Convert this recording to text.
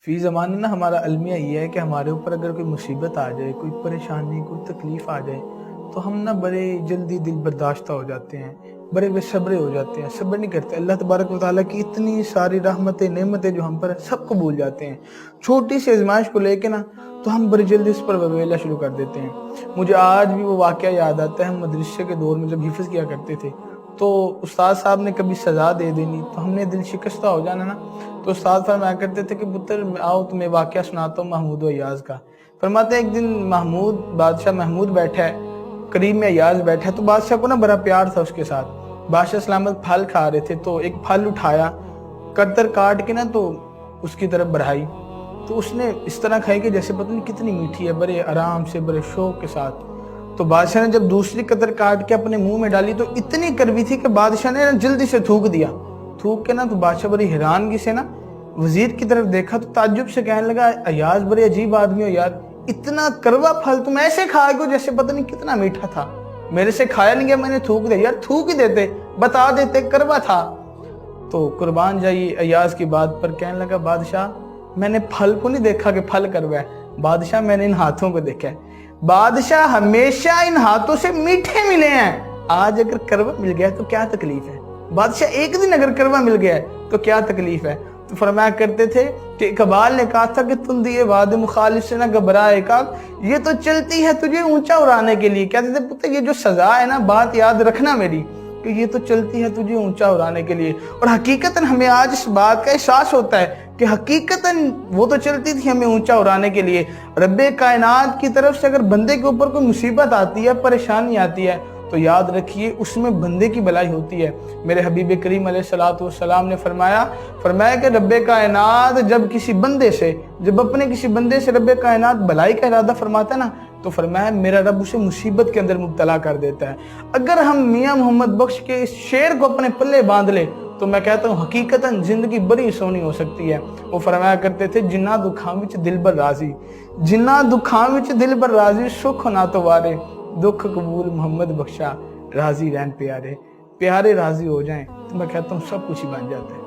फी ज़माना ना हमारा अलमिया ये है कि हमारे ऊपर अगर कोई मुसीबत आ जाए, कोई परेशानी, कोई तकलीफ़ आ जाए, तो हम ना बड़े जल्दी दिल बर्दाश्त हो जाते हैं, बड़े बेसब्रे हो जाते हैं, सब्र नहीं करते। अल्लाह तबारक व तआला की इतनी सारी रहमतें, नेमतें जो हम पर है, सबको भूल जाते हैं। छोटी सी आज़माइश को लेके ना तो हम बड़ी जल्दी उस पर वेला शुरू कर देते हैं। मुझे आज भी वो वाक़या याद आता है, हम मदरसे के दौर में जब हिफ़्ज़ किया करते थे, तो उस्ताद साहब ने कभी सज़ा दे देनी तो हमने दिल शिकस्ता हो जाना ना, तो उस्ताद फरमाया करते थे कि पुत्र आओ तुम्हें वाक़या सुनाता हूँ महमूद व अय्याज़ का। फरमाते एक दिन बादशाह महमूद बैठा है, करीब में अय्याज़ बैठा है, तो बादशाह को ना बड़ा प्यार था उसके साथ। बादशाह सलामत फल खा रहे थे, तो एक फल उठाया, कतर काट के ना तो उसकी तरफ बढ़ाई, तो उसने इस तरह खाई कि जैसे पता नहीं कितनी मीठी है, बड़े आराम से, बड़े शौक के साथ। तो बादशाह ने जब दूसरी कतर काट के अपने मुंह में डाली तो इतनी कड़वी थी कि बादशाह ने जल्दी से थूक दिया। थूक के ना तो बादशाह बड़ी हैरानगी से ना वजीर की तरफ देखा, तो ताज्जुब से कहने लगा, अय्याज बड़े अजीब आदमी हो यार, इतना कड़वा फल तुम ऐसे खाए हो जैसे पता नहीं कितना मीठा था। मेरे से खाया नहीं गया, मैंने थूक दिया। यार थूक ही देते, बता देते कड़वा था। तो कुर्बान जाइए अय्याज की बात पर, कहने लगा, बादशाह मैंने फल को नहीं देखा कि फल कड़वा है, बादशाह मैंने इन हाथों को देखा है। बादशाह हमेशा इन हाथों से मीठे मिले हैं, आज अगर कड़वा मिल गया तो क्या तकलीफ है। बादशाह एक दिन अगर कड़वा मिल गया तो क्या तकलीफ है। तो फरमाया करते थे कि इकबाल ने कहा था कि तुम दिए वादे मुखालिफ से ना घबराए का, ये तो चलती है तुझे ऊंचा उड़ाने के लिए। कहते थे पुत्र ये जो सजा है ना, बात याद रखना मेरी, कि ये तो चलती है तुझे ऊंचा उड़ाने के लिए। और हकीकतन हमें आज इस बात का एहसास होता है कि हकीकतन वो तो चलती थी हमें ऊंचा उड़ाने के लिए। रब्बे कायनात की तरफ से अगर बंदे के ऊपर कोई मुसीबत आती है, परेशानी आती है, तो याद रखिए उसमें बंदे की भलाई होती है। मेरे हबीब करीम अलैहिस्सलातु वस्सलाम ने फरमाया कि रब्बे कायनात जब अपने किसी बंदे से रब्बे कायनात भलाई का इरादा फरमाता है ना, तो फरमाया मेरा रब उसे मुसीबत के अंदर मुब्तला कर देता है। अगर हम मियां मोहम्मद बख्श के इस शेर को अपने पल्ले बांध ले तो मैं कहता हूँ हकीकतन जिंदगी बड़ी सोहनी हो सकती है। वो फरमाया करते थे, जिन्ना दुखां विच दिल बर राजी, जिन्ना दुखां विच दिल बर राजी, सुख ना तो वारे, दुख कबूल मोहम्मद बख्शा, राजी रहन प्यारे। प्यारे राजी हो जाएं तो मैं कहता हूँ सब कुछ ही बन जाता है।